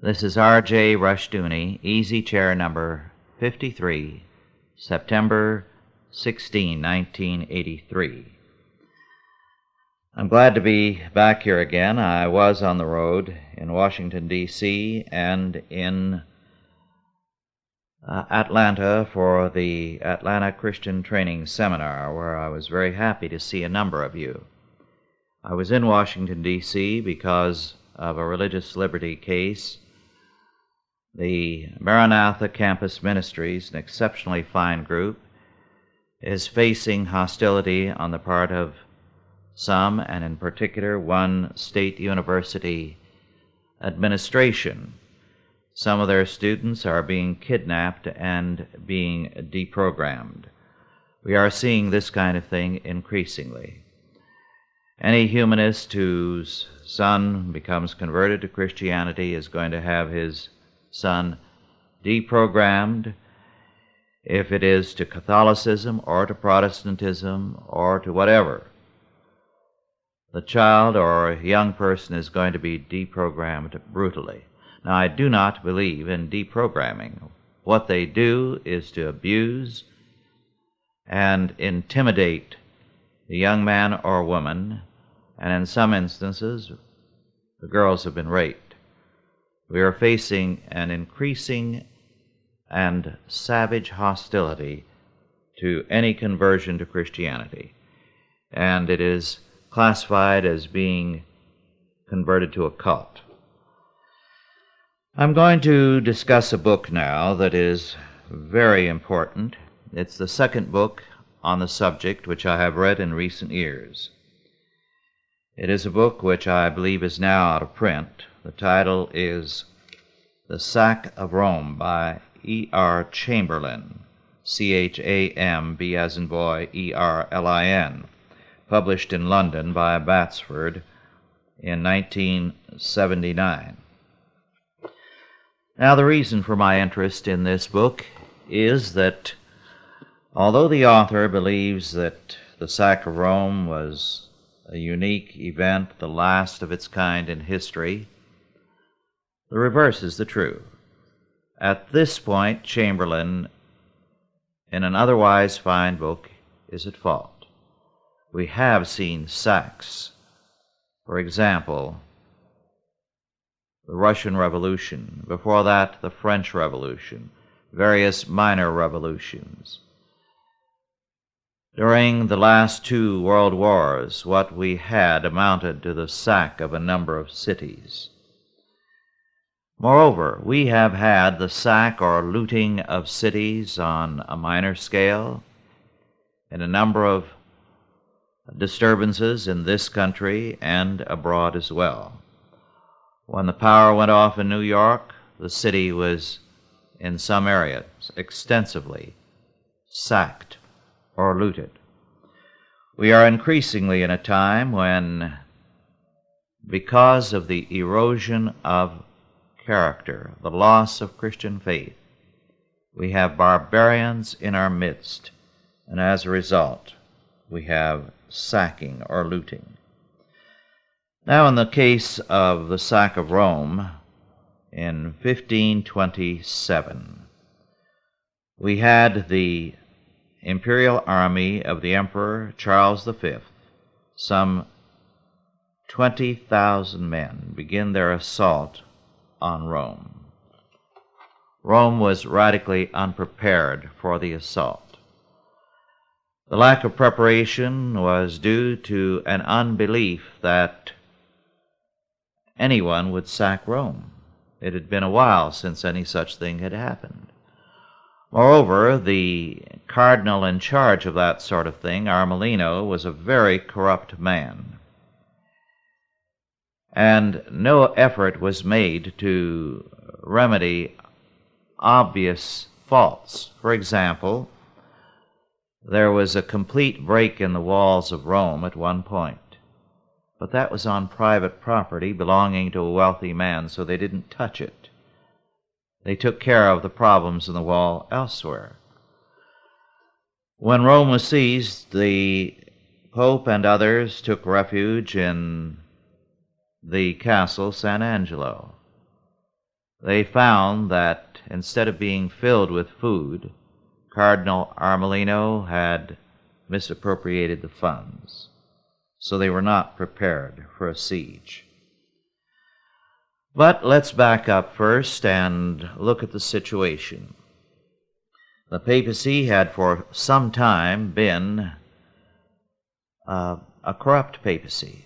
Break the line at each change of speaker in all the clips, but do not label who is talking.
This is R.J. Rushdoony, Easy Chair number 53, September 16, 1983. I'm glad to be back here again. I was on the road in Washington, D.C., and in Atlanta for the Atlanta Christian Training Seminar, where I was very happy to see a number of you. I was in Washington, D.C. because of a religious liberty case. The Maranatha Campus Ministries, an exceptionally fine group, is facing hostility on the part of some, and in particular one state university administration. Some of their students are being kidnapped and being deprogrammed. We are seeing this kind of thing increasingly. Any humanist whose son becomes converted to Christianity is going to have his son deprogrammed, if it is to Catholicism or to Protestantism or to whatever. The child or young person is going to be deprogrammed brutally. Now, I do not believe in deprogramming. What they do is to abuse and intimidate the young man or woman, and in some instances, the girls have been raped. We are facing an increasing and savage hostility to any conversion to Christianity, and it is classified as being converted to a cult. I'm going to discuss a book now that is very important. It's the second book on the subject which I have read in recent years. It is a book which I believe is now out of print. The title is The Sack of Rome by E.R. Chamberlain, C-H-A-M-B as in boy, E-R-L-I-N, published in London by Batsford in 1979. Now, the reason for my interest in this book is that although the author believes that the sack of Rome was a unique event, the last of its kind in history, the reverse is the true. At this point, Chamberlain, in an otherwise fine book, is at fault. We have seen sacks. For example, the Russian Revolution, before that the French Revolution, various minor revolutions. During the last two world wars, what we had amounted to the sack of a number of cities. Moreover, we have had the sack or looting of cities on a minor scale in a number of disturbances in this country and abroad as well. When the power went off in New York, the city was, in some areas, extensively sacked or looted. We are increasingly in a time when, because of the erosion of character, the loss of Christian faith, we have barbarians in our midst, and as a result, we have sacking or looting. Now, in the case of the sack of Rome in 1527, we had the imperial army of the Emperor Charles V, some 20,000 men, begin their assault on Rome. Rome was radically unprepared for the assault. The lack of preparation was due to an unbelief that anyone would sack Rome. It had been a while since any such thing had happened. Moreover, the cardinal in charge of that sort of thing, Armelino, was a very corrupt man. And no effort was made to remedy obvious faults. For example, there was a complete break in the walls of Rome at one point. But that was on private property belonging to a wealthy man, so they didn't touch it. They took care of the problems in the wall elsewhere. When Rome was seized, the Pope and others took refuge in the castle San Angelo. they found that instead of being filled with food, Cardinal Armelino had misappropriated the funds, so they were not prepared for a siege. But let's back up first and look at the situation. The papacy had for some time been a corrupt papacy.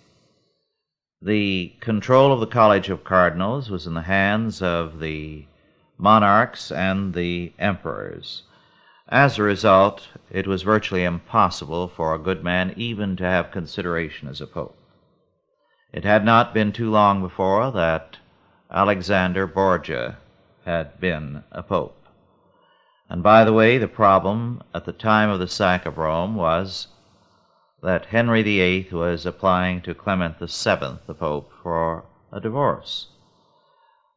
The control of the College of Cardinals was in the hands of the monarchs and the emperors. As a result, it was virtually impossible for a good man even to have consideration as a pope. It had not been too long before that Alexander Borgia had been a pope. And by the way, the problem at the time of the sack of Rome was that Henry VIII was applying to Clement VII, the pope, for a divorce.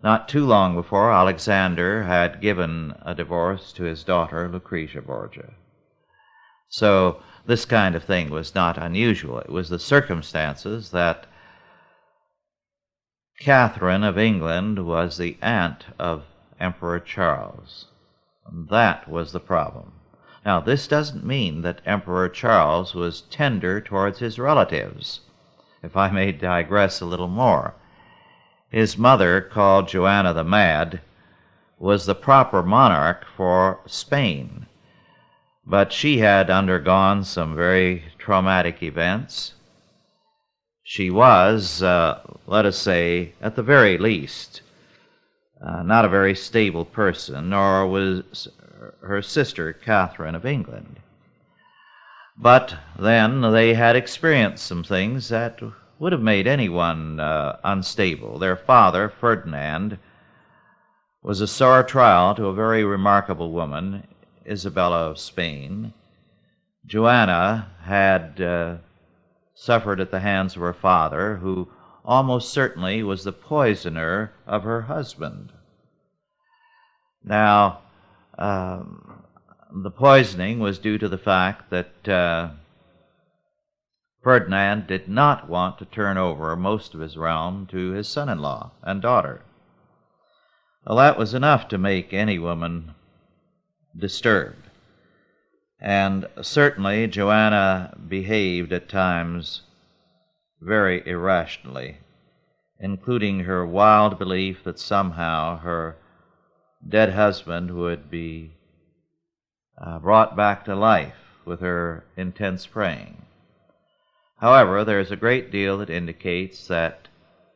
Not too long before, Alexander had given a divorce to his daughter, Lucretia Borgia. So this kind of thing was not unusual. It was the circumstances that Catherine of England was the aunt of Emperor Charles. And that was the problem. Now, this doesn't mean that Emperor Charles was tender towards his relatives. If I may digress a little more, his mother, called Joanna the Mad, was the proper monarch for Spain, but she had undergone some very traumatic events. She was, let us say, at the very least, not a very stable person, nor was her sister, Catherine of England. But then they had experienced some things that would have made anyone unstable. Their father, Ferdinand, was a sore trial to a very remarkable woman, Isabella of Spain. Joanna had suffered at the hands of her father, who almost certainly was the poisoner of her husband. Now, the poisoning was due to the fact that Ferdinand did not want to turn over most of his realm to his son-in-law and daughter. Well, that was enough to make any woman disturbed. And certainly Joanna behaved at times very irrationally, including her wild belief that somehow her dead husband would be brought back to life with her intense praying. However, there is a great deal that indicates that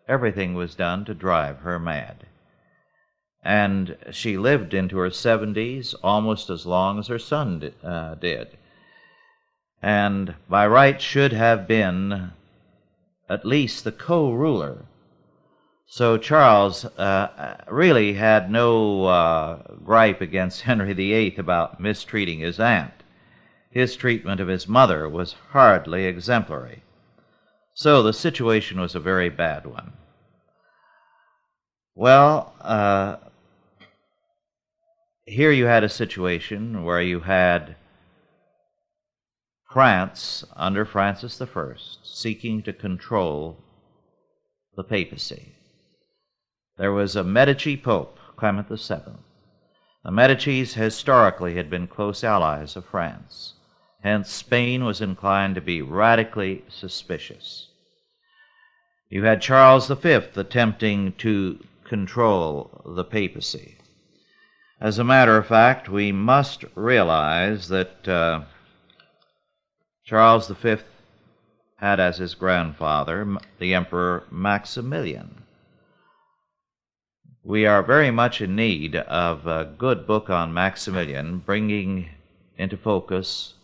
everything was done to drive her mad. And she lived into her 70s almost as long as her son did. And by right should have been at least the co-ruler. So Charles really had no gripe against Henry VIII about mistreating his aunt. His treatment of his mother was hardly exemplary. So the situation was a very bad one. Well, here you had a situation where you had France under Francis I seeking to control the papacy. There was a Medici Pope, Clement VII. The Medicis historically had been close allies of France. Hence, Spain was inclined to be radically suspicious. You had Charles V attempting to control the papacy. As a matter of fact, we must realize that Charles V had as his grandfather the Emperor Maximilian. We are very much in need of a good book on Maximilian, bringing into focus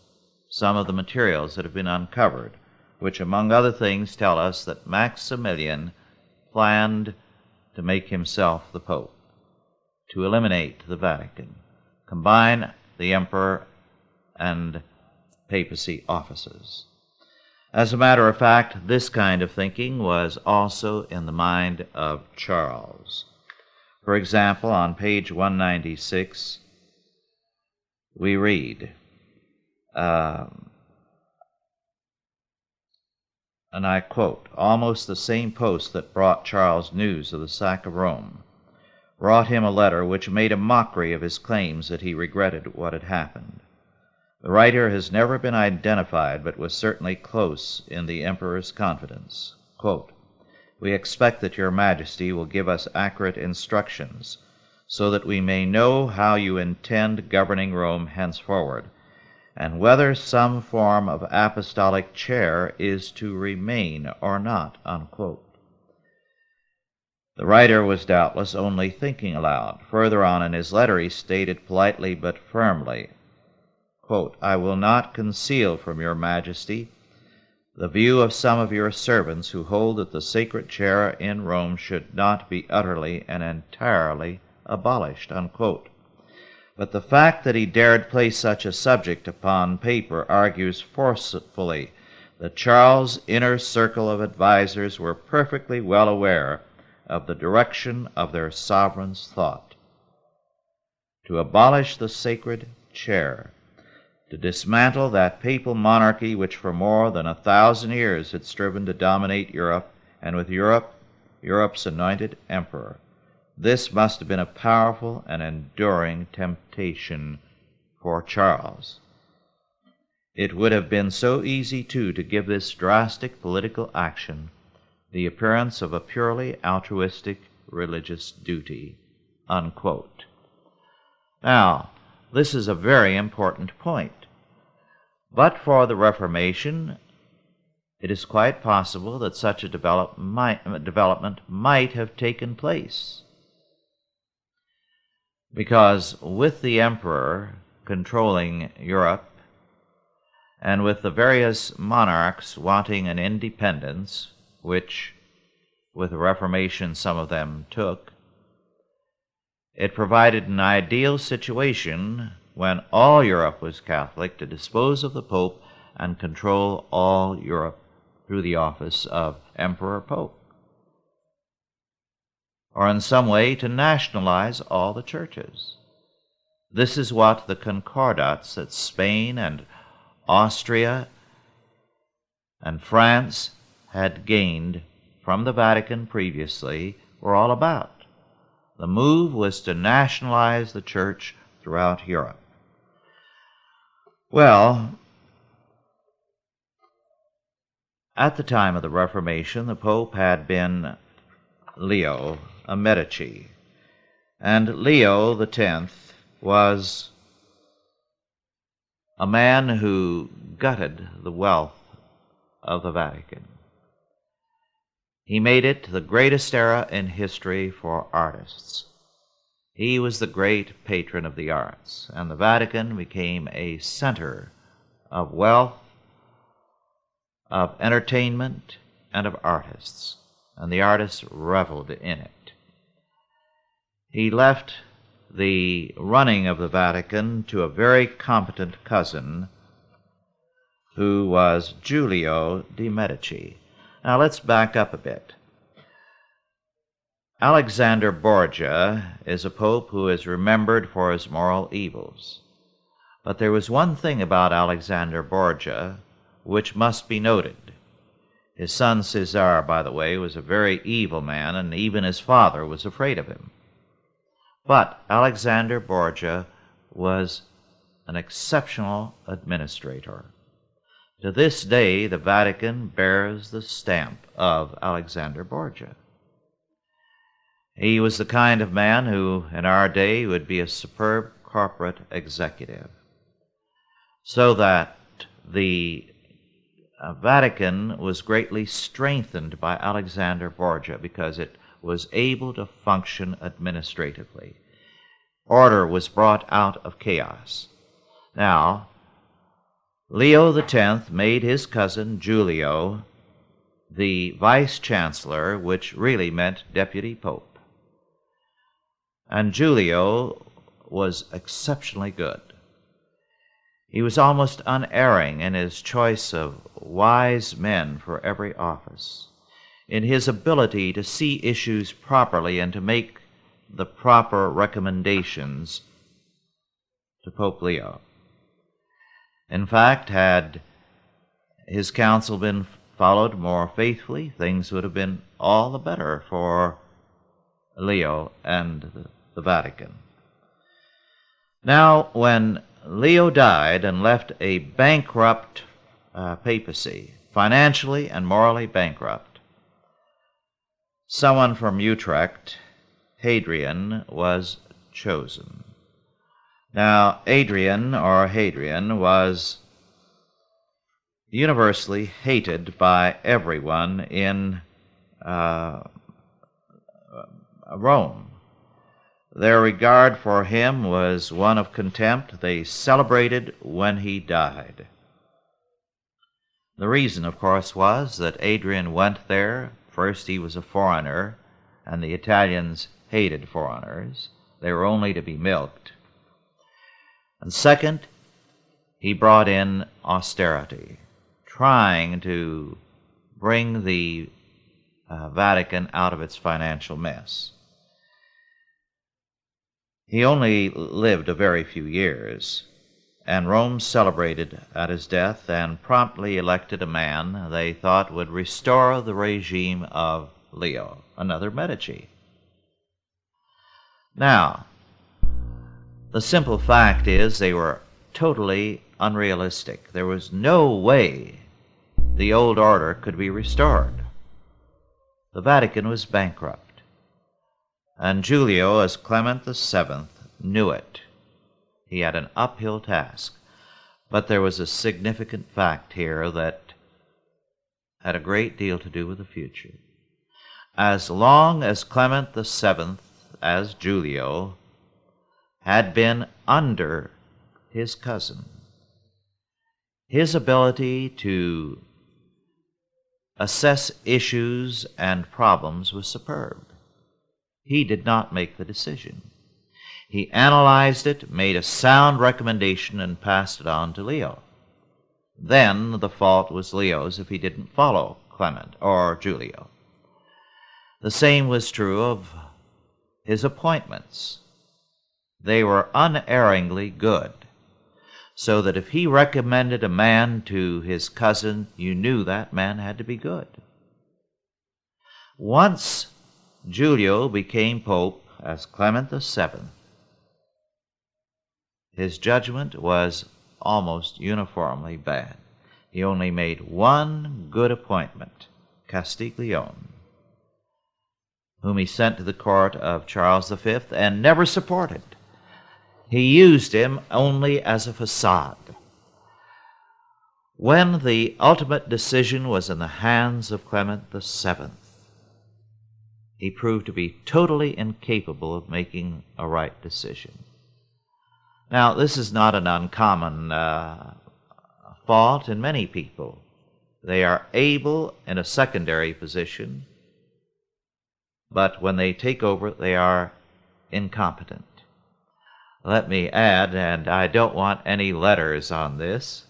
some of the materials that have been uncovered, which, among other things, tell us that Maximilian planned to make himself the Pope, to eliminate the Vatican, combine the emperor and papacy offices. As a matter of fact, this kind of thinking was also in the mind of Charles. For example, on page 196, we read, and I quote, "Almost the same post that brought Charles news of the sack of Rome brought him a letter which made a mockery of his claims that he regretted what had happened. The writer has never been identified, but was certainly close in the emperor's confidence. Quote, "We expect that your majesty will give us accurate instructions, so that we may know how you intend governing Rome henceforward, and whether some form of apostolic chair is to remain or not." Unquote. The writer was doubtless only thinking aloud. Further on in his letter he stated politely but firmly, quote, "I will not conceal from your majesty the view of some of your servants who hold that the sacred chair in Rome should not be utterly and entirely abolished." Unquote. But the fact that he dared place such a subject upon paper argues forcefully that Charles' inner circle of advisers were perfectly well aware of the direction of their sovereign's thought. To abolish the sacred chair, to dismantle that papal monarchy which for more than 1,000 years had striven to dominate Europe, and with Europe, Europe's anointed emperor, this must have been a powerful and enduring temptation for Charles. It would have been so easy, too, to give this drastic political action the appearance of a purely altruistic religious duty. Unquote. Now, this is a very important point. But for the Reformation, it is quite possible that such a development might have taken place. Because with the emperor controlling Europe, and with the various monarchs wanting an independence, which with the Reformation some of them took, it provided an ideal situation when all Europe was Catholic to dispose of the Pope and control all Europe through the office of Emperor-Pope, or in some way to nationalize all the churches. This is what the concordats that Spain and Austria and France had gained from the Vatican previously were all about. The move was to nationalize the church throughout Europe. Well, at the time of the Reformation, the Pope had been Leo, a Medici, and Leo X was a man who gutted the wealth of the Vatican. He made it the greatest era in history for artists. He was the great patron of the arts, and the Vatican became a center of wealth, of entertainment, and of artists, and the artists reveled in it. He left the running of the Vatican to a very competent cousin who was Giulio de' Medici. Now let's back up a bit. Alexander Borgia is a pope who is remembered for his moral evils. But there was one thing about Alexander Borgia which must be noted. His son Caesar, by the way, was a very evil man, and even his father was afraid of him. But Alexander Borgia was an exceptional administrator. To this day, the Vatican bears the stamp of Alexander Borgia. He was the kind of man who, in our day, would be a superb corporate executive. So that the Vatican was greatly strengthened by Alexander Borgia because it was able to function administratively. Order was brought out of chaos. Now, Leo X made his cousin Giulio the vice-chancellor, which really meant deputy pope. And Giulio was exceptionally good. He was almost unerring in his choice of wise men for every office, in his ability to see issues properly and to make the proper recommendations to Pope Leo. In fact, had his counsel been followed more faithfully, things would have been all the better for Leo and the Vatican. Now, when Leo died and left a bankrupt papacy, financially and morally bankrupt, someone from Utrecht, Hadrian, was chosen. Now, Hadrian was universally hated by everyone in Rome. Their regard for him was one of contempt. They celebrated when he died. The reason, of course, was that Hadrian went there. First, he was a foreigner, and the Italians hated foreigners. They were only to be milked. And second, he brought in austerity, trying to bring the Vatican out of its financial mess. He only lived a very few years, and Rome celebrated at his death and promptly elected a man they thought would restore the regime of Leo, another Medici. Now, the simple fact is they were totally unrealistic. There was no way the old order could be restored. The Vatican was bankrupt. And Julio, as Clement VII, knew it. He had an uphill task. But there was a significant fact here that had a great deal to do with the future. As long as Clement VII, as Julio, had been under his cousin, his ability to assess issues and problems was superb. He did not make the decision. He analyzed it, made a sound recommendation, and passed it on to Leo. Then the fault was Leo's if he didn't follow Clement or Julio. The same was true of his appointments. They were unerringly good, so that if he recommended a man to his cousin, you knew that man had to be good. Once Julio became Pope as Clement VII, his judgment was almost uniformly bad. He only made one good appointment, Castiglione, whom he sent to the court of Charles V and never supported. He used him only as a facade. When the ultimate decision was in the hands of Clement VII, he proved to be totally incapable of making a right decision. Now, this is not an uncommon fault in many people. They are able in a secondary position, but when they take over, they are incompetent. Let me add, and I don't want any letters on this,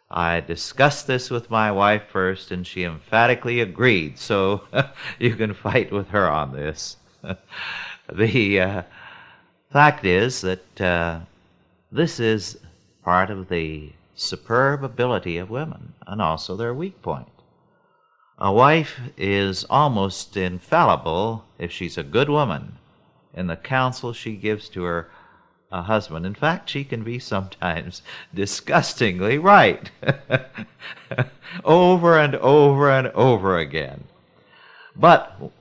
I discussed this with my wife first, and she emphatically agreed, so you can fight with her on this. The fact is that this is part of the superb ability of women, and also their weak point. A wife is almost infallible, if she's a good woman, in the counsel she gives to her husband. In fact, she can be sometimes disgustingly right, over and over and over again. But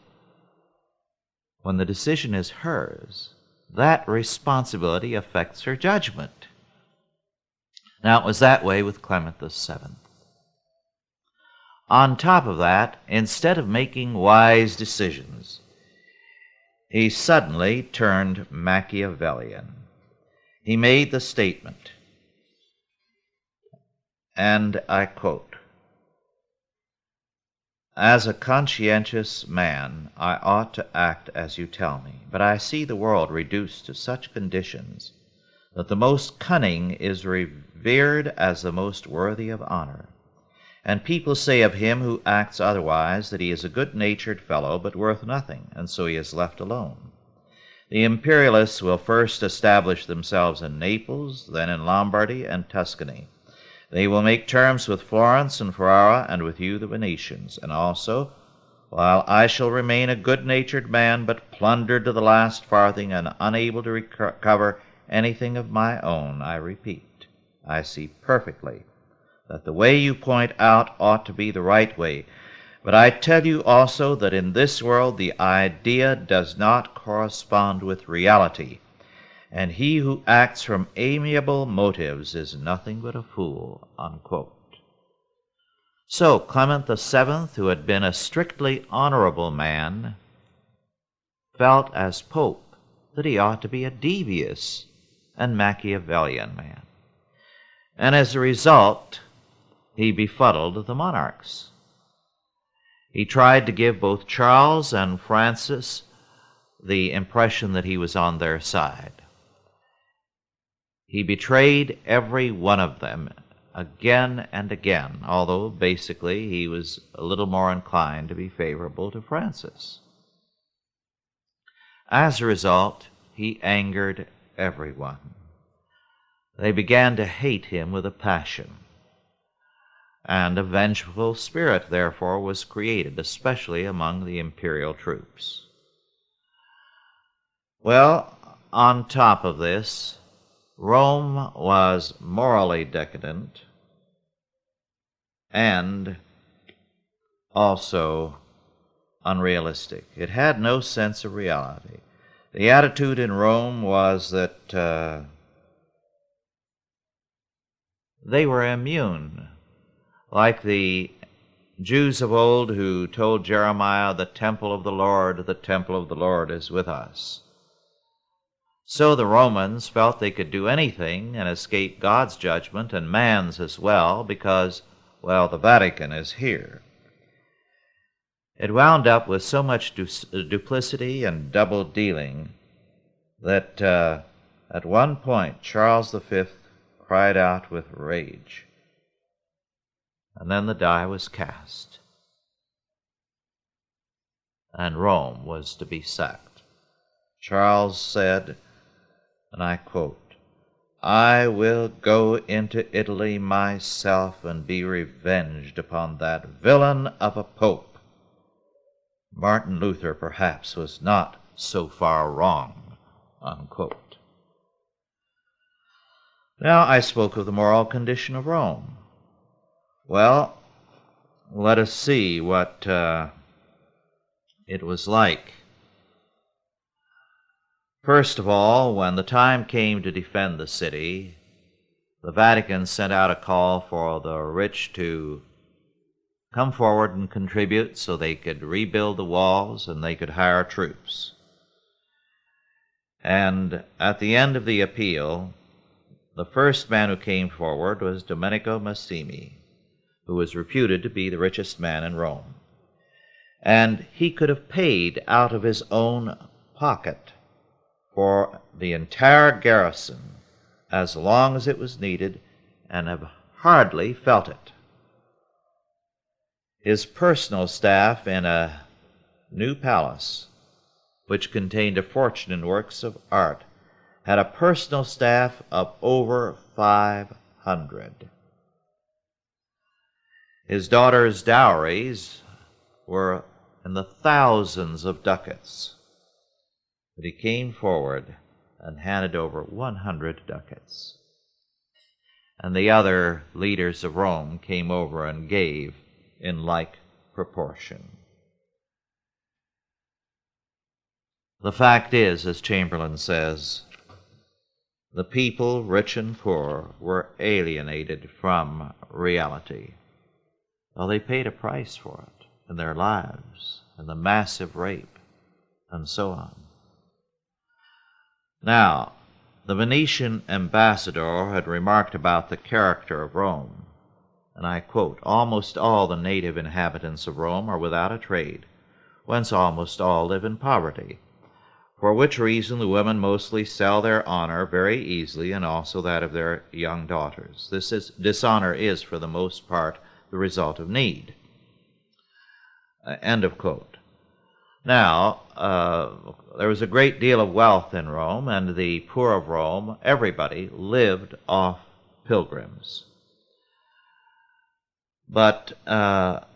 when the decision is hers, that responsibility affects her judgment. Now, it was that way with Clement VII. On top of that, instead of making wise decisions, he suddenly turned Machiavellian. He made the statement, and I quote, "As a conscientious man, I ought to act as you tell me, but I see the world reduced to such conditions that the most cunning is revered as the most worthy of honor. And people say of him who acts otherwise that he is a good-natured fellow, but worth nothing, and so he is left alone. The imperialists will first establish themselves in Naples, then in Lombardy and Tuscany. They will make terms with Florence and Ferrara, and with you, the Venetians, and also while I shall remain a good-natured man, but plundered to the last farthing and unable to recover anything of my own. I repeat, I see perfectly that the way you point out ought to be the right way, but I tell you also that in this world the idea does not correspond with reality, and he who acts from amiable motives is nothing but a fool." Unquote. So Clement VII, who had been a strictly honorable man, felt as Pope that he ought to be a devious and Machiavellian man. And as a result, he befuddled the monarchs. He tried to give both Charles and Francis the impression that he was on their side. He betrayed every one of them again and again, although basically he was a little more inclined to be favorable to Francis. As a result, he angered everyone. They began to hate him with a passion, and a vengeful spirit, therefore, was created, especially among the imperial troops. Well, on top of this, Rome was morally decadent and also unrealistic. It had no sense of reality. The attitude in Rome was that they were immune, like the Jews of old who told Jeremiah, the temple of the Lord is with us. So the Romans felt they could do anything and escape God's judgment and man's as well because, well, the Vatican is here. It wound up with so much duplicity and double-dealing that at one point Charles V cried out with rage. And then the die was cast, and Rome was to be sacked. Charles said, and I quote, "I will go into Italy myself and be revenged upon that villain of a pope." Martin Luther, perhaps, was not so far wrong, unquote. Now, I spoke of the moral condition of Rome. Well, let us see what it was like. First of all, when the time came to defend the city, the Vatican sent out a call for the rich to come forward and contribute so they could rebuild the walls and they could hire troops. And at the end of the appeal, the first man who came forward was Domenico Massimi, who was reputed to be the richest man in Rome. And he could have paid out of his own pocket for the entire garrison as long as it was needed and have hardly felt it. His personal staff in a new palace, which contained a fortune in works of art, had a personal staff of over 500. His daughter's dowries were in the thousands of ducats, but he came forward and handed over 100 ducats. And the other leaders of Rome came over and gave in like proportion. The fact is, as Chamberlain says, the people, rich and poor, were alienated from reality. Well, they paid a price for it in their lives, and the massive rape, and so on. Now, the Venetian ambassador had remarked about the character of Rome, and I quote, "Almost all the native inhabitants of Rome are without a trade, whence almost all live in poverty, for which reason the women mostly sell their honor very easily, and also that of their young daughters. Dishonor is, for the most part, the result of need." End of quote. Now, there was a great deal of wealth in Rome, and the poor of Rome, everybody, lived off pilgrims. But to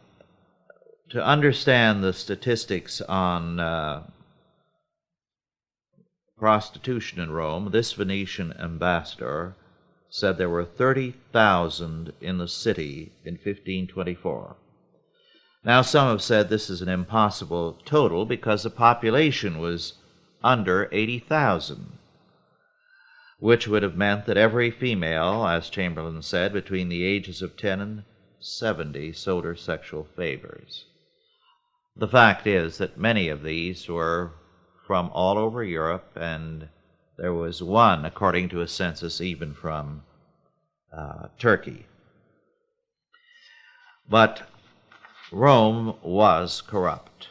To understand the statistics on prostitution in Rome, this Venetian ambassador said there were 30,000 in the city in 1524. Now, some have said this is an impossible total because the population was under 80,000, which would have meant that every female, as Chamberlain said, between the ages of 10 and 70 sold her sexual favors. The fact is that many of these were from all over Europe, and there was one, according to a census, even from Turkey. But Rome was corrupt.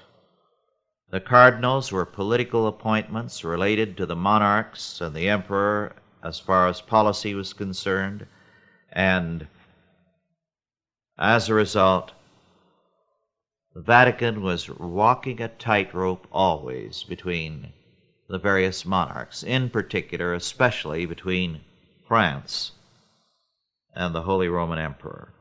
The cardinals were political appointments related to the monarchs and the emperor as far as policy was concerned, and as a result, the Vatican was walking a tightrope always between the various monarchs, in particular, especially between France and the Holy Roman Emperor.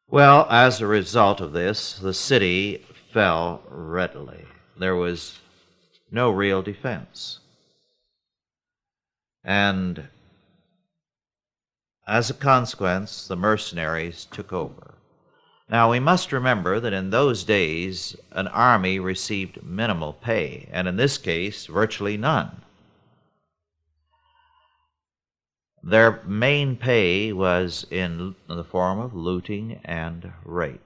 Well, as a result of this, the city fell readily. There was no real defense. And as a consequence, the mercenaries took over. Now, we must remember that in those days, an army received minimal pay, and in this case, virtually none. Their main pay was in the form of looting and rape.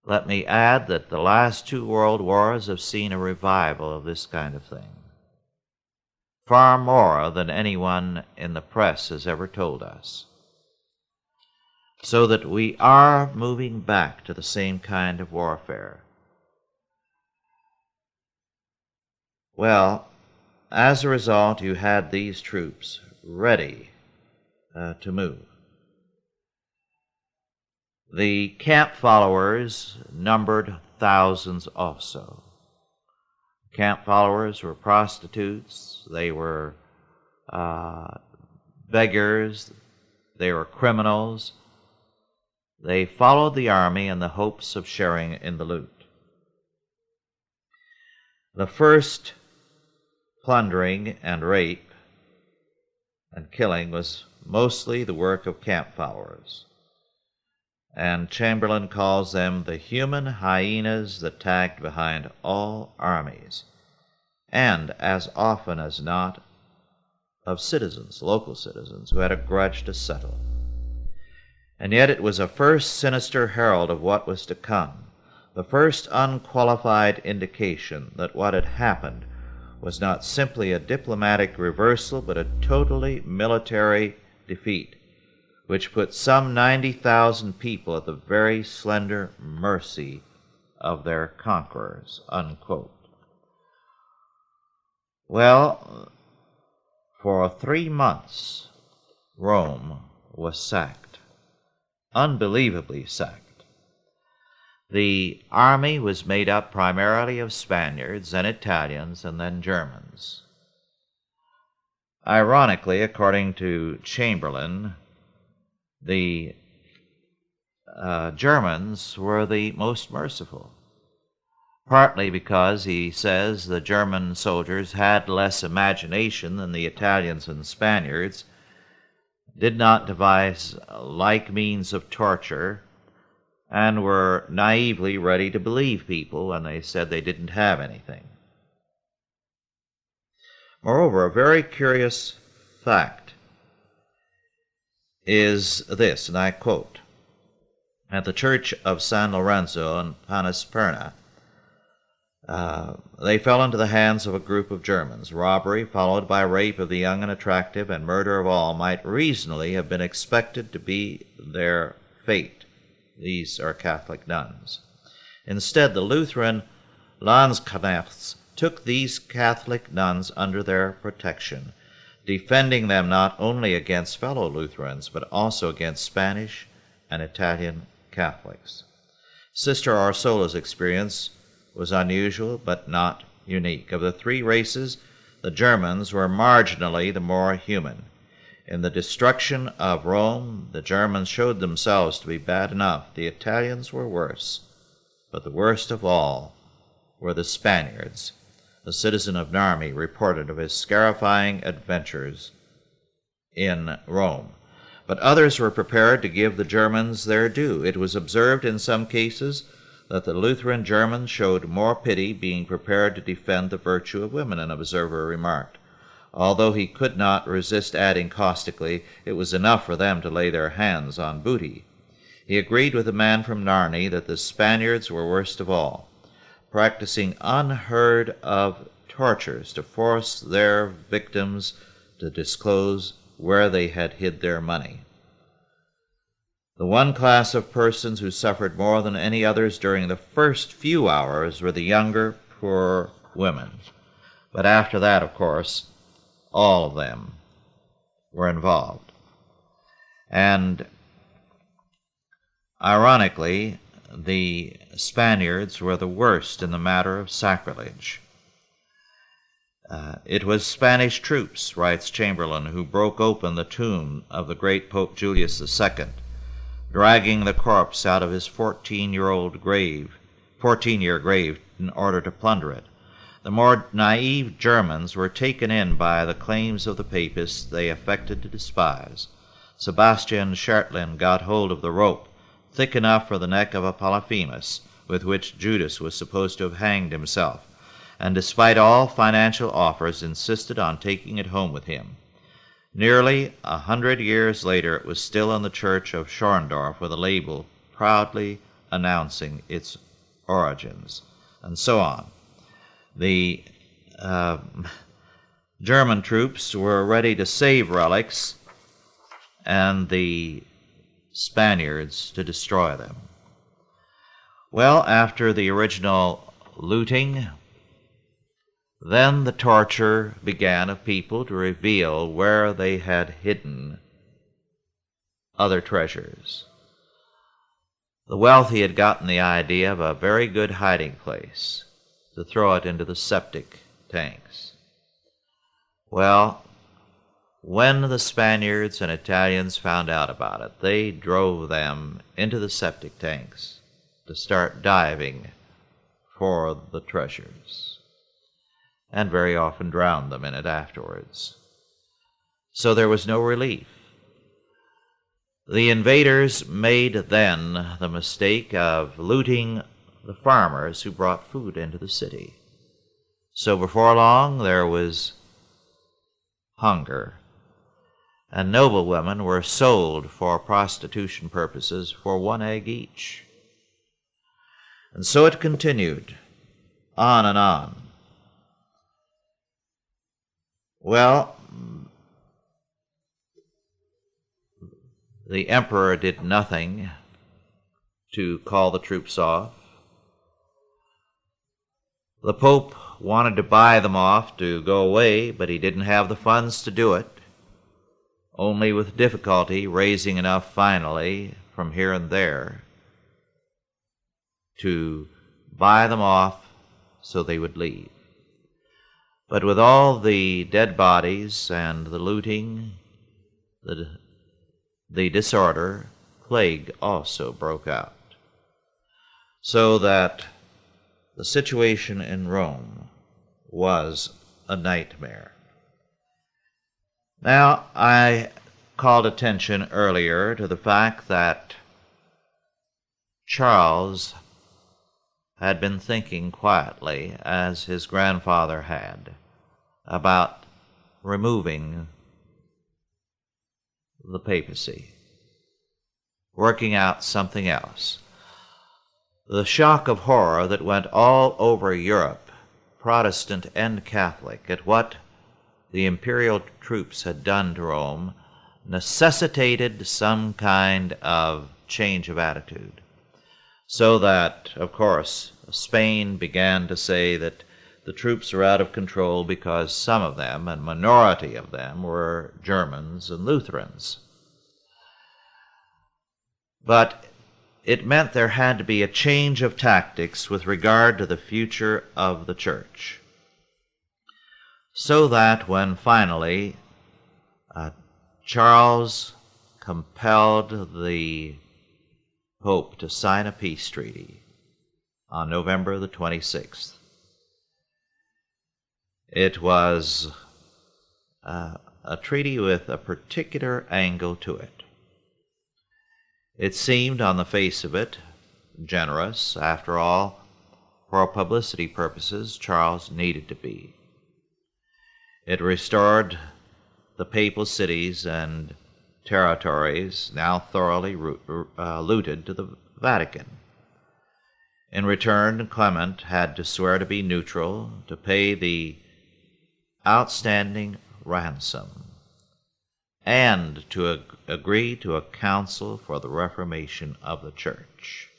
Let me add that the last two world wars have seen a revival of this kind of thing, far more than anyone in the press has ever told us. So that we are moving back to the same kind of warfare. Well, as a result, you had these troops ready to move. The camp followers numbered thousands also. Camp followers were prostitutes, they were beggars, they were criminals. They followed the army in the hopes of sharing in the loot. The first plundering and rape and killing was mostly the work of camp followers, and Chamberlain calls them the human hyenas that tagged behind all armies, and as often as not of citizens, local citizens, who had a grudge to settle. And yet it was a first sinister herald of what was to come, the first unqualified indication that what had happened was not simply a diplomatic reversal, but a totally military defeat, which put some 90,000 people at the very slender mercy of their conquerors, unquote. Well, for 3 months, Rome was sacked. Unbelievably sacked. The army was made up primarily of Spaniards and Italians and then Germans. Ironically, according to Chamberlain, the Germans were the most merciful, partly because, he says, the German soldiers had less imagination than the Italians and Spaniards, did not devise like means of torture, and were naively ready to believe people when they said they didn't have anything. Moreover, a very curious fact is this, and I quote, "At the church of San Lorenzo in Panisperna, they fell into the hands of a group of Germans. Robbery, followed by rape of the young and attractive, and murder of all, might reasonably have been expected to be their fate." These are Catholic nuns. Instead, the Lutheran Landsknechts took these Catholic nuns under their protection, defending them not only against fellow Lutherans, but also against Spanish and Italian Catholics. Sister Ursula's experience was unusual but not unique. Of the three races, the Germans were marginally the more human. In the destruction of Rome, the Germans showed themselves to be bad enough. The Italians were worse, but the worst of all were the Spaniards. A citizen of Narni reported of his scarifying adventures in Rome. But others were prepared to give the Germans their due. It was observed in some cases that the Lutheran Germans showed more pity, being prepared to defend the virtue of women, an observer remarked. Although he could not resist adding caustically, it was enough for them to lay their hands on booty. He agreed with the man from Narni that the Spaniards were worst of all, practicing unheard of tortures to force their victims to disclose where they had hid their money. The one class of persons who suffered more than any others during the first few hours were the younger, poor women. But after that, of course, all of them were involved. And ironically, the Spaniards were the worst in the matter of sacrilege. It was Spanish troops, writes Chamberlain, who broke open the tomb of the great Pope Julius II, dragging the corpse out of his 14-year grave in order to plunder it. The more naive Germans were taken in by the claims of the papists they affected to despise. Sebastian Schertlin got hold of the rope, thick enough for the neck of a Polyphemus, with which Judas was supposed to have hanged himself, and despite all financial offers insisted on taking it home with him. Nearly 100 years later it was still in the church of Schorndorf with a label proudly announcing its origins, and so on. The German troops were ready to save relics, and the Spaniards to destroy them. Well, after the original looting, then the torture began of people to reveal where they had hidden other treasures. The wealthy had gotten the idea of a very good hiding place, to throw it into the septic tanks. Well, when the Spaniards and Italians found out about it, they drove them into the septic tanks to start diving for the treasures, and very often drowned them in it afterwards. So there was no relief. The invaders made then the mistake of looting the farmers who brought food into the city. So before long there was hunger, and noblewomen were sold for prostitution purposes for 1 egg each. And so it continued, on and on. Well, the emperor did nothing to call the troops off. The Pope wanted to buy them off to go away, but he didn't have the funds to do it, only with difficulty raising enough finally from here and there to buy them off so they would leave. But with all the dead bodies and the looting, the disorder, plague also broke out, so that the situation in Rome was a nightmare. Now, I called attention earlier to the fact that Charles had been thinking quietly, as his grandfather had, about removing the papacy, working out something else. The shock of horror that went all over Europe, Protestant and Catholic, at what the imperial troops had done to Rome, necessitated some kind of change of attitude. So that, of course, Spain began to say that the troops were out of control because some of them, a minority of them, were Germans and Lutherans. But it meant there had to be a change of tactics with regard to the future of the church, so that when finally Charles compelled the Pope to sign a peace treaty on November the 26th. It was a treaty with a particular angle to it. It seemed, on the face of it, generous. After all, for publicity purposes, Charles needed to be. It restored the papal cities and territories now thoroughly looted to the Vatican. In return, Clement had to swear to be neutral, to pay the outstanding ransom, and to agree to a council for the reformation of the Church.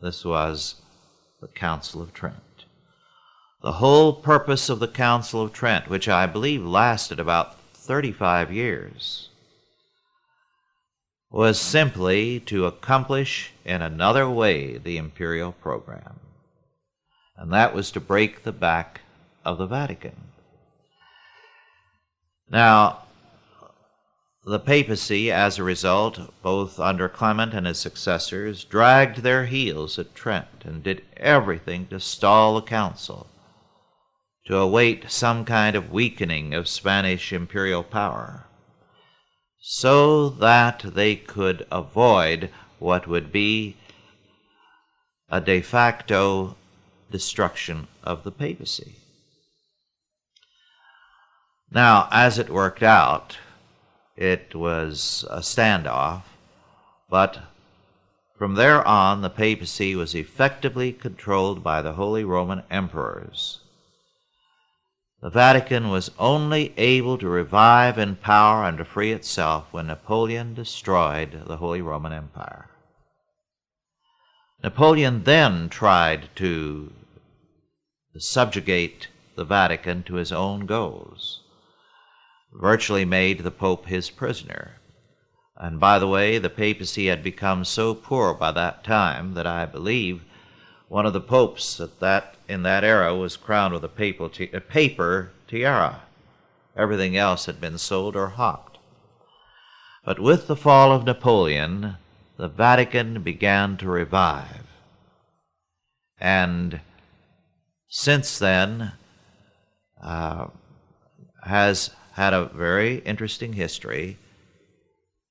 This was the Council of Trent. The whole purpose of the Council of Trent, which I believe lasted about 35 years, was simply to accomplish in another way the imperial program, and that was to break the back of the Vatican. Now, the papacy, as a result, both under Clement and his successors, dragged their heels at Trent and did everything to stall the council, to await some kind of weakening of Spanish imperial power, so that they could avoid what would be a de facto destruction of the papacy. Now, as it worked out, it was a standoff, but from there on, the papacy was effectively controlled by the Holy Roman Emperors. The Vatican was only able to revive in power and to free itself when Napoleon destroyed the Holy Roman Empire. Napoleon then tried to subjugate the Vatican to his own goals, virtually made the Pope his prisoner. And by the way, the papacy had become so poor by that time that I believe one of the popes in that era was crowned with a paper tiara. Everything else had been sold or hawked. But with the fall of Napoleon, the Vatican began to revive. And since then has had a very interesting history.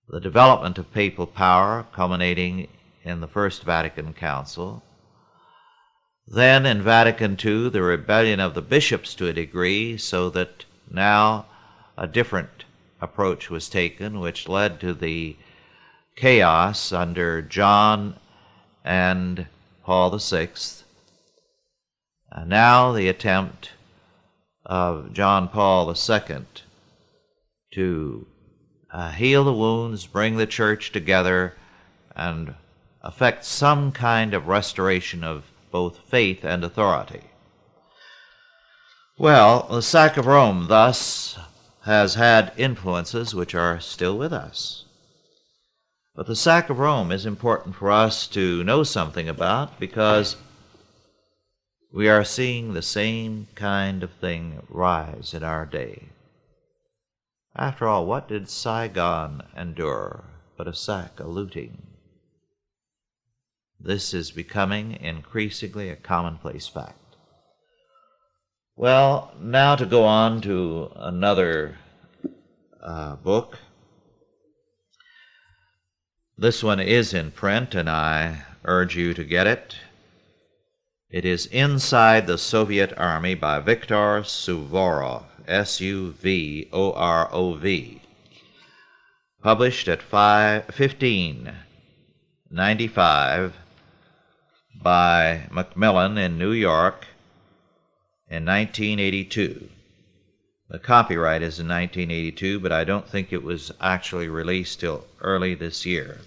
The development of papal power culminating in the First Vatican Council. Then in Vatican II, the rebellion of the bishops to a degree, so that now a different approach was taken, which led to the chaos under John and Paul VI. And now the attempt of John Paul II to heal the wounds, bring the church together, and effect some kind of restoration of both faith and authority. Well, the sack of Rome, thus, has had influences which are still with us. But the sack of Rome is important for us to know something about, because we are seeing the same kind of thing rise in our day. After all, what did Saigon endure but a sack, a looting? This is becoming increasingly a commonplace fact. Well, now to go on to another book. This one is in print, and I urge you to get it. It is Inside the Soviet Army by Viktor Suvorov, Suvorov, published at 1595 by Macmillan in New York in 1982. The copyright is in 1982, but I don't think it was actually released till early this year.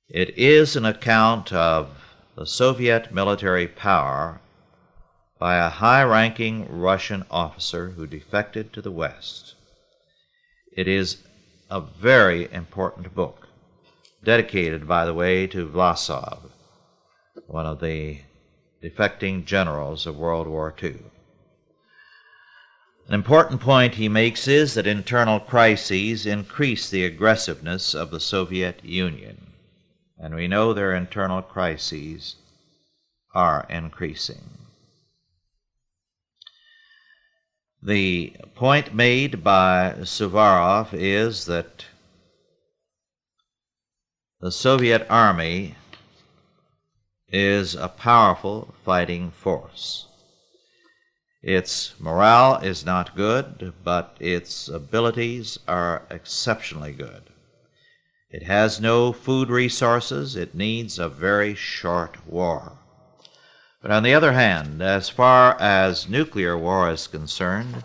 It is an account of the Soviet military power by a high-ranking Russian officer who defected to the West. It is a very important book, dedicated, by the way, to Vlasov, one of the defecting generals of World War II. An important point he makes is that internal crises increase the aggressiveness of the Soviet Union. And we know their internal crises are increasing. The point made by Suvorov is that the Soviet army is a powerful fighting force. Its morale is not good, but its abilities are exceptionally good. It has no food resources. It needs a very short war. But on the other hand, as far as nuclear war is concerned,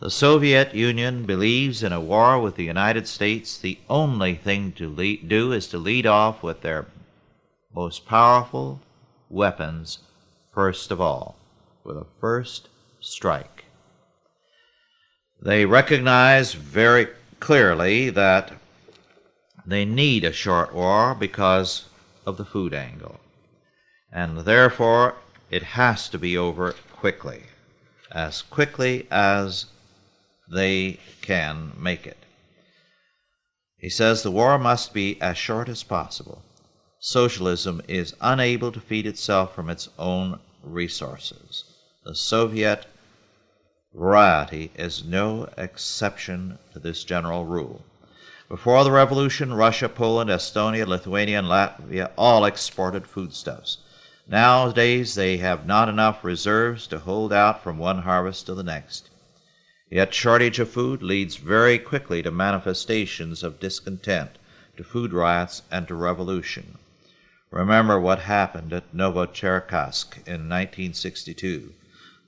the Soviet Union believes in a war with the United States. The only thing to do is to lead off with their most powerful weapons first of all, with a first strike. They recognize very clearly that they need a short war because of the food angle, and therefore it has to be over quickly as they can make it. He says the war must be as short as possible. Socialism is unable to feed itself from its own resources. The Soviet variety is no exception to this general rule. Before the revolution, Russia, Poland, Estonia, Lithuania, and Latvia all exported foodstuffs. Nowadays, they have not enough reserves to hold out from one harvest to the next. Yet shortage of food leads very quickly to manifestations of discontent, to food riots, and to revolution. Remember what happened at Novocherkassk in 1962,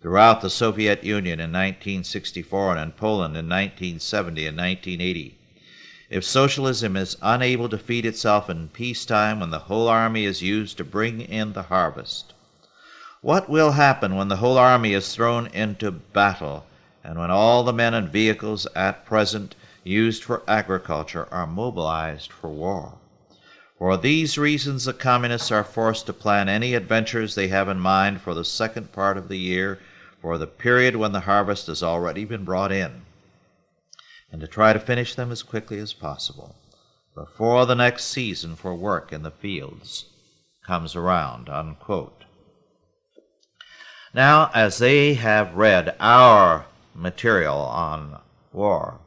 throughout the Soviet Union in 1964, and in Poland in 1970 and 1980. If socialism is unable to feed itself in peacetime when the whole army is used to bring in the harvest, what will happen when the whole army is thrown into battle and when all the men and vehicles at present used for agriculture are mobilized for war? For these reasons, the communists are forced to plan any adventures they have in mind for the second part of the year, for the period when the harvest has already been brought in, and to try to finish them as quickly as possible, before the next season for work in the fields comes around, unquote. Now, as they have read our material on war,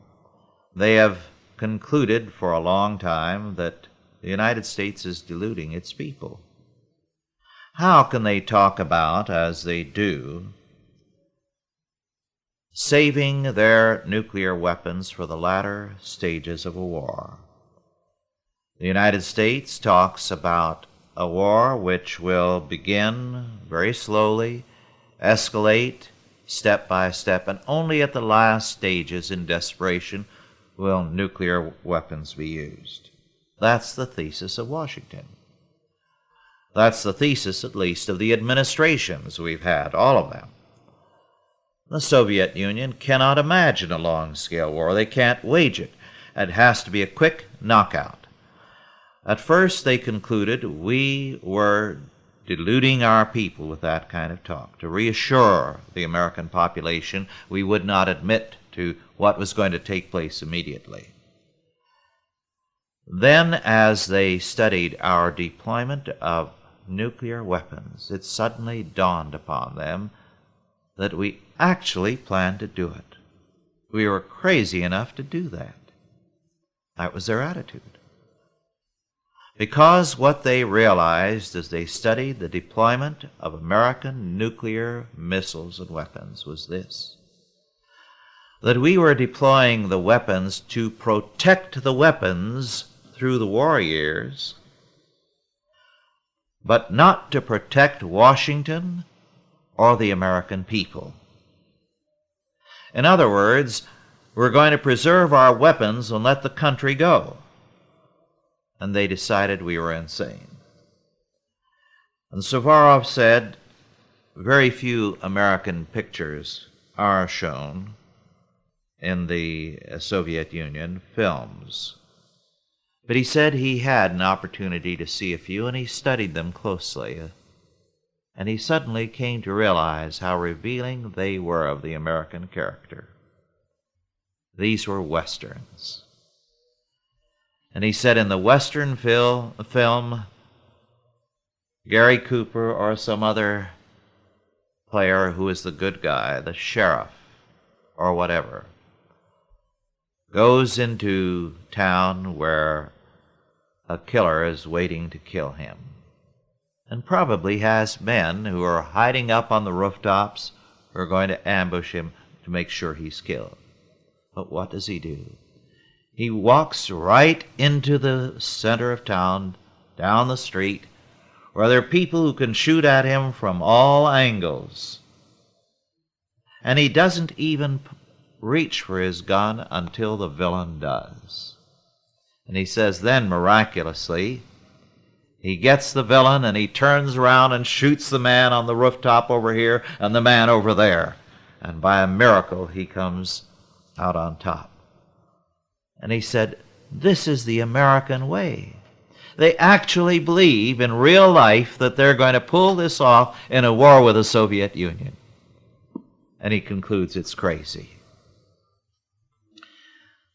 they have concluded for a long time that the United States is deluding its people. How can they talk about, as they do, saving their nuclear weapons for the latter stages of a war? The United States talks about a war which will begin very slowly, escalate step by step, and only at the last stages, in desperation, will nuclear weapons be used. That's the thesis of Washington. That's the thesis, at least, of the administrations we've had, all of them. The Soviet Union cannot imagine a long-scale war. They can't wage it. It has to be a quick knockout. At first, they concluded we were deluding our people with that kind of talk. To reassure the American population, we would not admit to what was going to take place immediately. Then, as they studied our deployment of nuclear weapons, it suddenly dawned upon them that we actually planned to do it. We were crazy enough to do that. That was their attitude. Because what they realized as they studied the deployment of American nuclear missiles and weapons was this: that we were deploying the weapons to protect the weapons through the war years, but not to protect Washington or the American people. In other words, we're going to preserve our weapons and let the country go. And they decided we were insane. And Suvorov said very few American pictures are shown in the Soviet Union films. But he said he had an opportunity to see a few, and he studied them closely. and he suddenly came to realize how revealing they were of the American character. These were Westerns. And he said in the Western film, Gary Cooper or some other player who is the good guy, the sheriff or whatever, goes into town where a killer is waiting to kill him, and probably has men who are hiding up on the rooftops who are going to ambush him to make sure he's killed. But what does he do? He walks right into the center of town, down the street, where there are people who can shoot at him from all angles. And he doesn't even reach for his gun until the villain does. And he says then, miraculously, he gets the villain and he turns around and shoots the man on the rooftop over here and the man over there. And by a miracle, he comes out on top. And he said, this is the American way. They actually believe in real life that they're going to pull this off in a war with the Soviet Union. And he concludes it's crazy.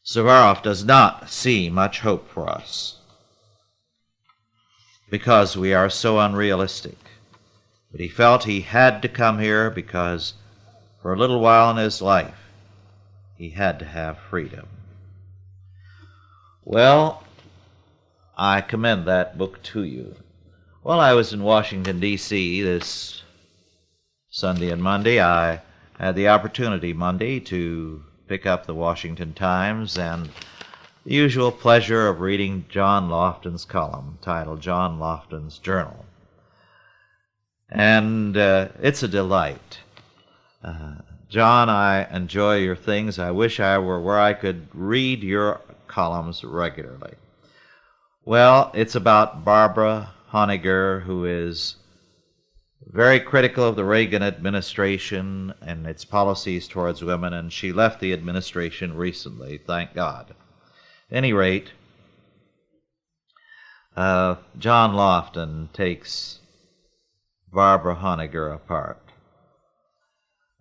Suvorov does not see much hope for us because we are so unrealistic. But he felt he had to come here because for a little while in his life, he had to have freedom. Well, I commend that book to you. While I was in Washington, D.C. this Sunday and Monday, I had the opportunity Monday to pick up the Washington Times and the usual pleasure of reading John Lofton's column titled John Lofton's Journal. And it's a delight. John, I enjoy your things. I wish I were where I could read your columns regularly. Well, it's about Barbara Honegger, who is very critical of the Reagan administration and its policies towards women, and she left the administration recently, thank God. At any rate, John Lofton takes Barbara Honegger apart.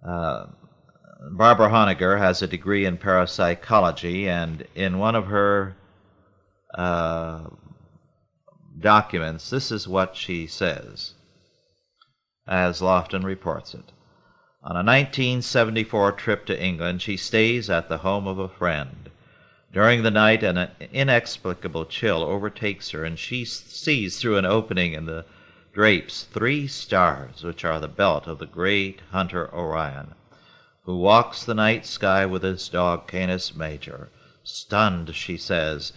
Barbara Honegger has a degree in parapsychology, and in one of her documents, this is what she says, as Lofton reports it. On a 1974 trip to England, she stays at the home of a friend. During the night, an inexplicable chill overtakes her, and she sees through an opening in the drapes 3 stars, which are the belt of the great hunter Orion, who walks the night sky with his dog Canis Major. Stunned, she says,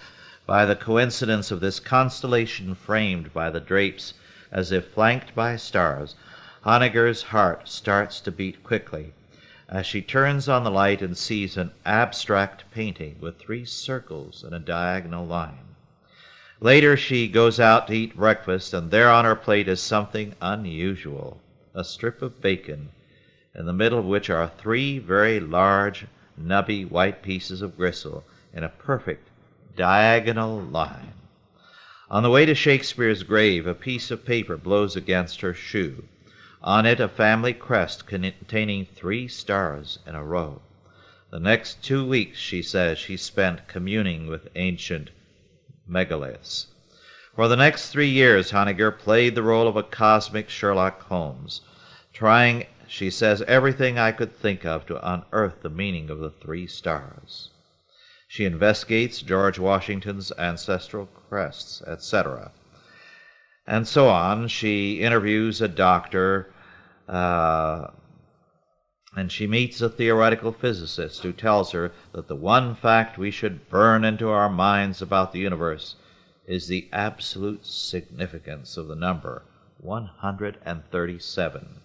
by the coincidence of this constellation framed by the drapes as if flanked by stars, Honegger's heart starts to beat quickly as she turns on the light and sees an abstract painting with 3 circles and a diagonal line. Later she goes out to eat breakfast, and there on her plate is something unusual, a strip of bacon, in the middle of which are 3 very large, nubby white pieces of gristle in a perfect diagonal line. On the way to Shakespeare's grave, a piece of paper blows against her shoe. On it, a family crest containing 3 stars in a row. The next 2 weeks, she says, she spent communing with ancient megaliths. For the next 3 years, Honegger played the role of a cosmic Sherlock Holmes, trying, she says, everything I could think of to unearth the meaning of the 3 stars. She investigates George Washington's ancestral crests, etc. And so on. She interviews a doctor, and she meets a theoretical physicist who tells her that the one fact we should burn into our minds about the universe is the absolute significance of the number 137.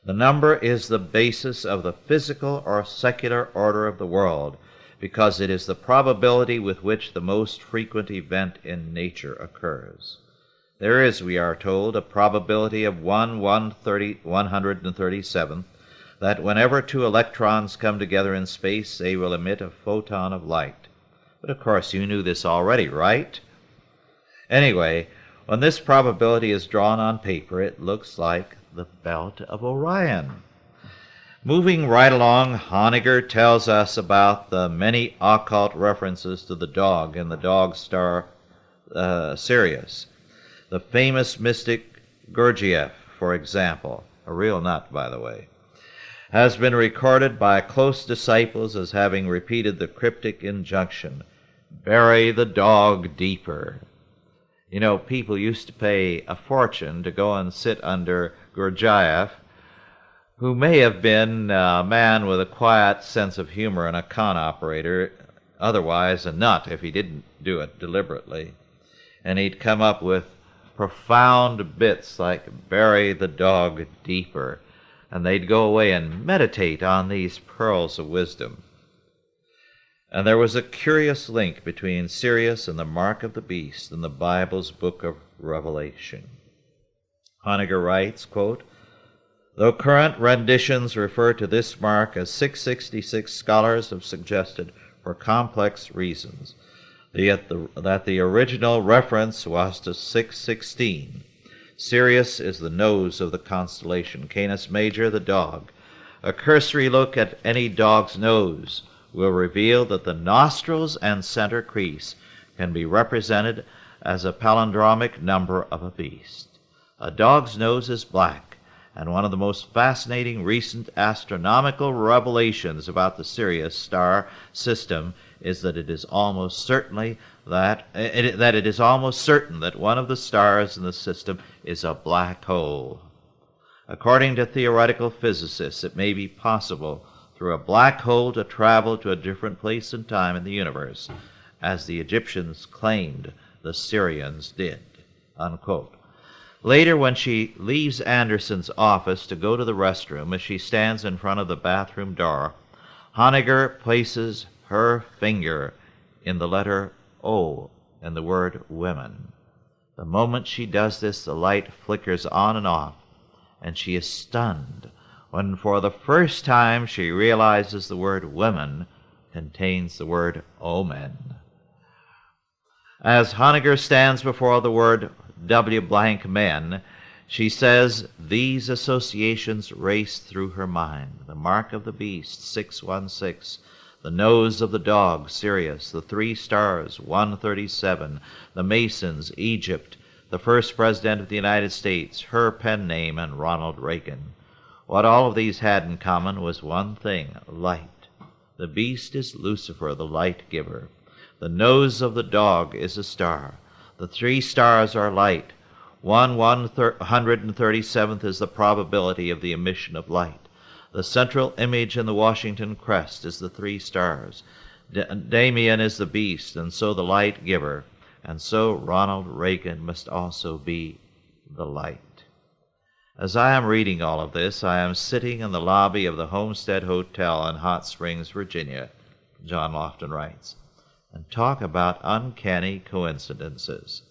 The number is the basis of the physical or secular order of the world, because it is the probability with which the most frequent event in nature occurs. There is, we are told, a probability of 1/137th that whenever 2 electrons come together in space, they will emit a photon of light. But of course you knew this already, right? Anyway, when this probability is drawn on paper, it looks like the belt of Orion. Moving right along, Honegger tells us about the many occult references to the dog in the dog star Sirius. The famous mystic Gurdjieff, for example, a real nut, by the way, has been recorded by close disciples as having repeated the cryptic injunction, "Bury the dog deeper." You know, people used to pay a fortune to go and sit under Gurdjieff, who may have been a man with a quiet sense of humor and a con operator, otherwise a nut if he didn't do it deliberately. And he'd come up with profound bits like "bury the dog deeper," and they'd go away and meditate on these pearls of wisdom. And there was a curious link between Sirius and the mark of the beast in the Bible's book of Revelation. Honegger writes, quote, "Though current renditions refer to this mark as 666, scholars have suggested, for complex reasons, that the original reference was to 616. Sirius is the nose of the constellation, Canis Major the dog. A cursory look at any dog's nose will reveal that the nostrils and center crease can be represented as a palindromic number of a beast. A dog's nose is black, and one of the most fascinating recent astronomical revelations about the Sirius star system is that it is almost certain that one of the stars in the system is a black hole. According to theoretical physicists, it may be possible through a black hole to travel to a different place and time in the universe, as the Egyptians claimed the Syrians did." Unquote. Later, when she leaves Anderson's office to go to the restroom, as she stands in front of the bathroom door, Honegger places her finger in the letter O in the word women. The moment she does this, the light flickers on and off, and she is stunned when for the first time she realizes the word women contains the word omen. As Honegger stands before the word W blank men, she says these associations race through her mind: the mark of the beast, 616, the nose of the dog, Sirius, the three stars, 137, the Masons, Egypt, the first president of the United States, her pen name, and Ronald Reagan. What all of these had in common was one thing: light. The beast is Lucifer, the light giver. The nose of the dog is a star. The three stars are light. 1/137th is the probability of the emission of light. The central image in the Washington crest is the three stars. Damien is the beast, and so the light giver, and so Ronald Reagan must also be the light. As I am reading all of this, I am sitting in the lobby of the Homestead Hotel in Hot Springs, Virginia, John Lofton writes, and talk about uncanny coincidences.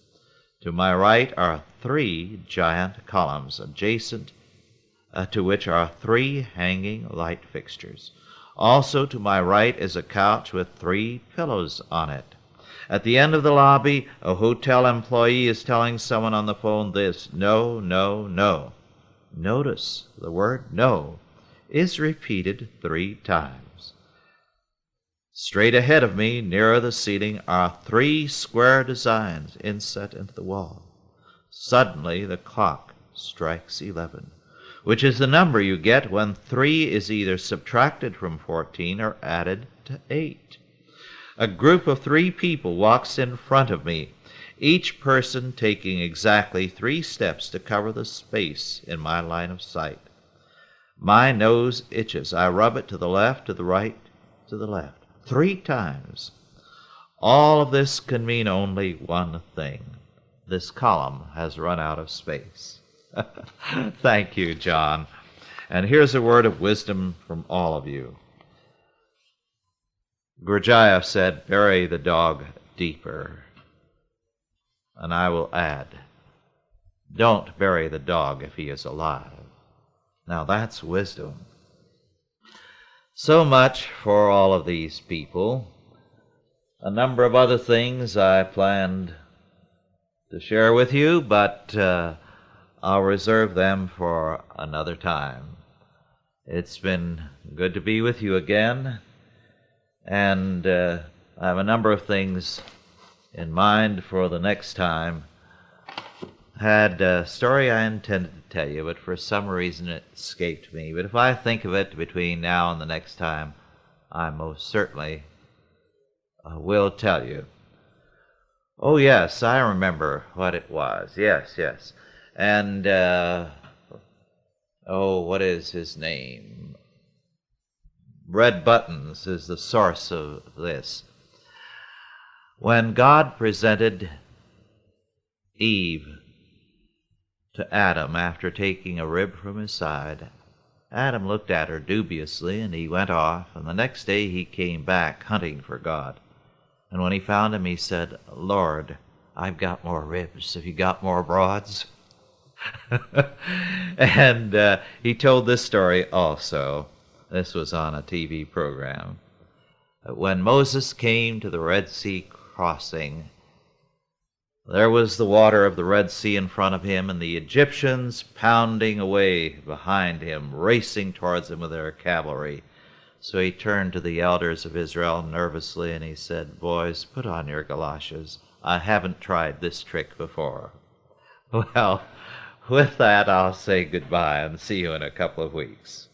To my right are three giant columns, adjacent to which are three hanging light fixtures. Also to my right is a couch with three pillows on it. At the end of the lobby, a hotel employee is telling someone on the phone this: "No, no, no." Notice the word "no" is repeated 3 times. Straight ahead of me, nearer the ceiling, are 3 square designs inset into the wall. Suddenly the clock strikes 11, which is the number you get when 3 is either subtracted from 14 or added to 8. A group of 3 people walks in front of me, each person taking exactly 3 steps to cover the space in my line of sight. My nose itches. I rub it to the left, to the right, to the left, 3 times. All of this can mean only one thing: this column has run out of space. Thank you, John. And here's a word of wisdom from all of you. Gurdjieff said, "Bury the dog deeper." And I will add, don't bury the dog if he is alive. Now that's wisdom. So much for all of these people. A number of other things I planned to share with you, but I'll reserve them for another time. It's been good to be with you again, and I have a number of things in mind for the next time. I had a story I intended to tell you, but for some reason it escaped me. But if I think of it between now and the next time, I most certainly will tell you. Oh, yes, I remember what it was. Yes. And, what is his name? Red Buttons is the source of this. When God presented Eve to Adam after taking a rib from his side, Adam looked at her dubiously, and he went off, and the next day he came back hunting for God. And when he found him, he said, "Lord, I've got more ribs. Have you got more broads?" And he told this story also. This was on a TV program. When Moses came to the Red Sea crossing, there was the water of the Red Sea in front of him, and the Egyptians pounding away behind him, racing towards him with their cavalry. So he turned to the elders of Israel nervously, and he said, "Boys, put on your galoshes. I haven't tried this trick before." Well, with that, I'll say goodbye and see you in a couple of weeks.